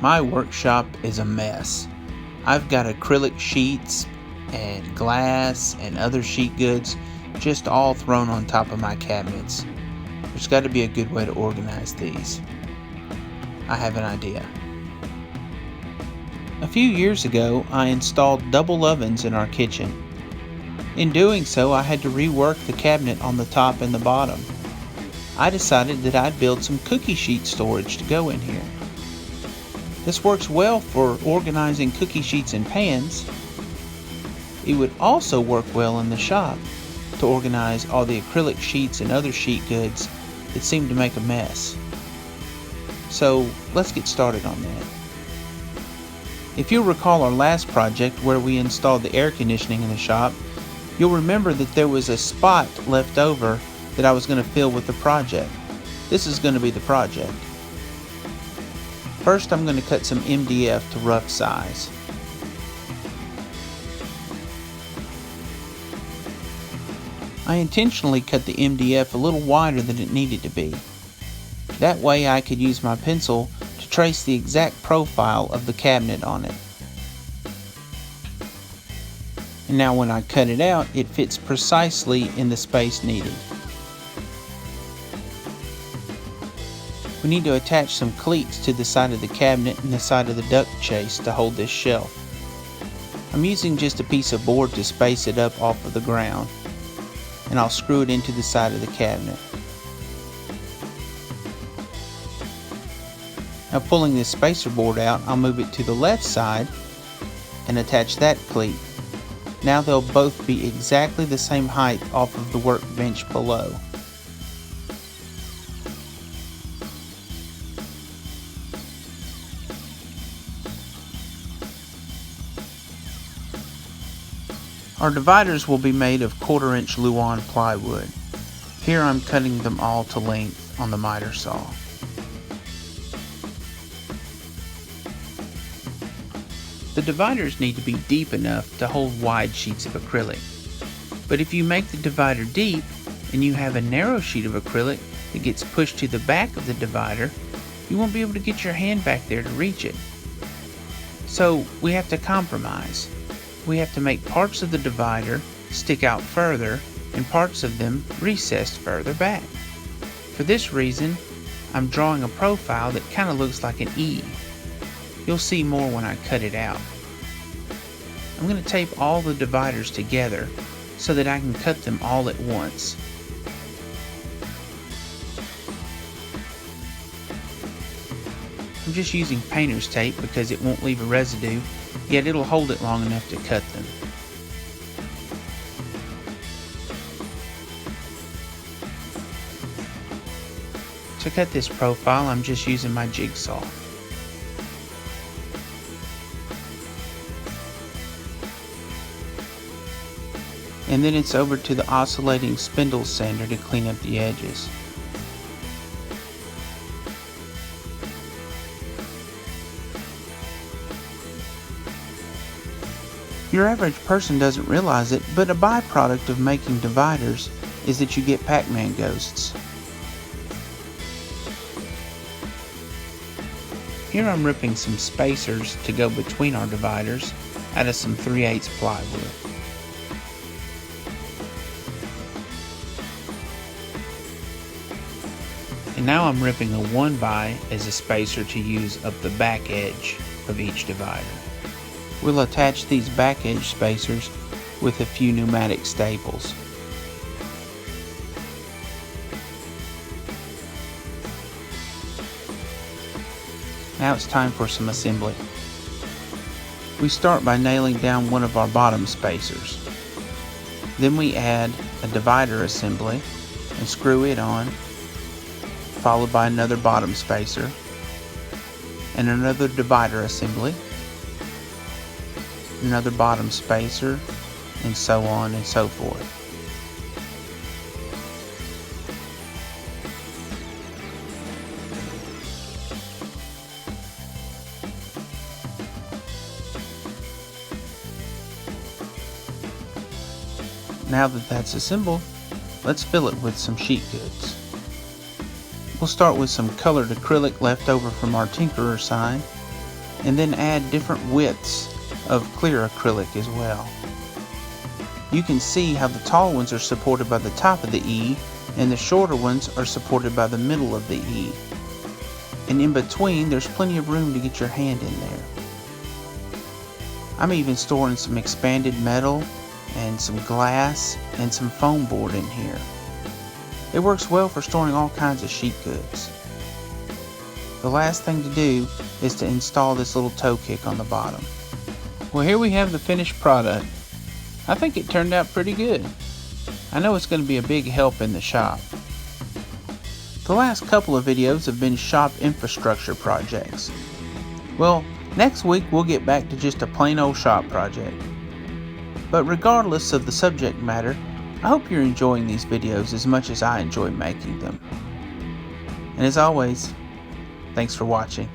My workshop is a mess. I've got acrylic sheets and glass and other sheet goods just all thrown on top of my cabinets. There's got to be a good way to organize these. I have an idea. A few years ago, I installed double ovens in our kitchen. In doing so, I had to rework the cabinet on the top and the bottom. I decided that I'd build some cookie sheet storage to go in here. This works well for organizing cookie sheets and pans. It would also work well in the shop to organize all the acrylic sheets and other sheet goods that seem to make a mess. So let's get started on that. If you'll recall our last project where we installed the air conditioning in the shop, you'll remember that there was a spot left over that I was going to fill with the project. This is going to be the project. First, I'm going to cut some MDF to rough size. I intentionally cut the MDF a little wider than it needed to be. That way I could use my pencil to trace the exact profile of the cabinet on it. And now when I cut it out, it fits precisely in the space needed. We need to attach some cleats to the side of the cabinet and the side of the duct chase to hold this shelf. I'm using just a piece of board to space it up off of the ground, and I'll screw it into the side of the cabinet. Now pulling this spacer board out, I'll move it to the left side and attach that cleat. Now they'll both be exactly the same height off of the workbench below. Our dividers will be made of 1/4-inch Luan plywood. Here I'm cutting them all to length on the miter saw. The dividers need to be deep enough to hold wide sheets of acrylic. But if you make the divider deep and you have a narrow sheet of acrylic that gets pushed to the back of the divider, you won't be able to get your hand back there to reach it. So we have to compromise. We have to make parts of the divider stick out further and parts of them recessed further back. For this reason, I'm drawing a profile that kind of looks like an E. You'll see more when I cut it out. I'm going to tape all the dividers together so that I can cut them all at once. I'm just using painter's tape because it won't leave a residue, yet it'll hold it long enough to cut them. To cut this profile, I'm just using my jigsaw. And then it's over to the oscillating spindle sander to clean up the edges. Your average person doesn't realize it, but a byproduct of making dividers is that you get Pac-Man ghosts. Here I'm ripping some spacers to go between our dividers out of some 3/8 plywood. And now I'm ripping a 1x as a spacer to use up the back edge of each divider. We'll attach these back edge spacers with a few pneumatic staples. Now it's time for some assembly. We start by nailing down one of our bottom spacers. Then we add a divider assembly and screw it on, followed by another bottom spacer and another divider assembly, another bottom spacer, and so on and so forth. Now that that's assembled, let's fill it with some sheet goods. We'll start with some colored acrylic left over from our tinkerer sign, and then add different widths of clear acrylic as well. You can see how the tall ones are supported by the top of the E and the shorter ones are supported by the middle of the E. And in between there's plenty of room to get your hand in there. I'm even storing some expanded metal and some glass and some foam board in here. It works well for storing all kinds of sheet goods. The last thing to do is to install this little toe kick on the bottom. Well, here we have the finished product. I think it turned out pretty good. I know it's going to be a big help in the shop. The last couple of videos have been shop infrastructure projects. Well, next week we'll get back to just a plain old shop project. But regardless of the subject matter, I hope you're enjoying these videos as much as I enjoy making them. And as always, thanks for watching.